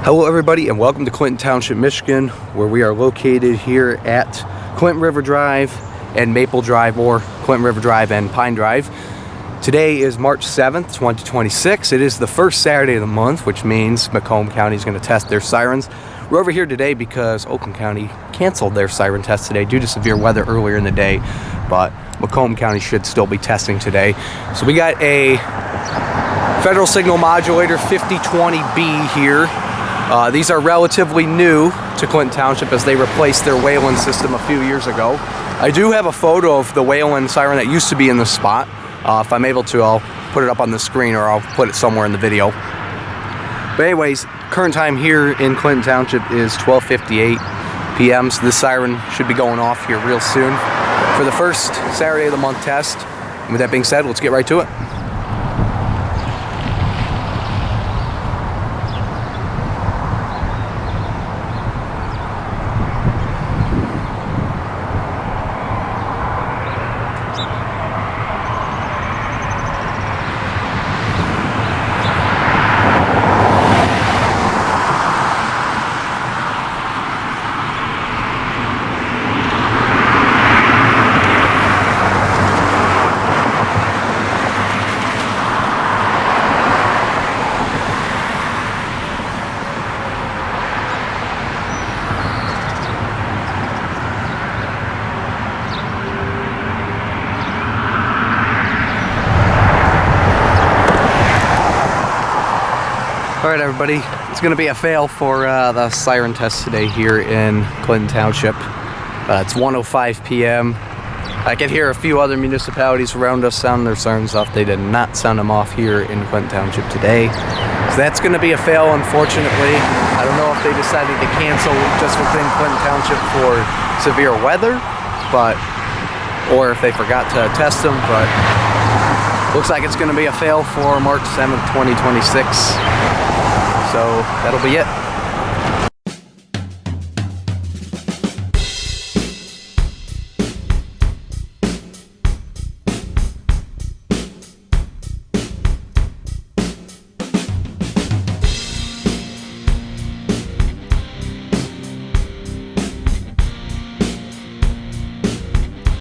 Hello everybody and welcome to Clinton Township, Michigan, where we are located here at Clinton River Drive and Maple Drive, or Clinton River Drive and Pine Drive. Today is March 7th, 2026. It is the first Saturday of the month, which means Macomb County is going to test their sirens. We're over here today because Oakland County canceled their siren test today due to severe weather earlier in the day, but Macomb County should still be testing today. So we got a Federal Signal Modulator 5020B here. These are relatively new to Clinton Township as they replaced their Whelen system a few years ago. I do have a photo of the Whelen siren that used to be in this spot. If I'm able to, I'll put it up on the screen or I'll put it somewhere in the video. But anyways, current time here in Clinton Township is 12:58 p.m. So this siren should be going off here real soon for the first Saturday of the month test. And with that being said, let's get right to it. Alright everybody, it's going to be a fail for the siren test today here in Clinton Township. It's 1:05 p.m. I can hear a few other municipalities around us sound their sirens off. They did not sound them off here in Clinton Township today. So that's going to be a fail, unfortunately. I don't know if they decided to cancel just within Clinton Township for severe weather, or if they forgot to test them, but looks like it's going to be a fail for March 7th, 2026. So that'll be it.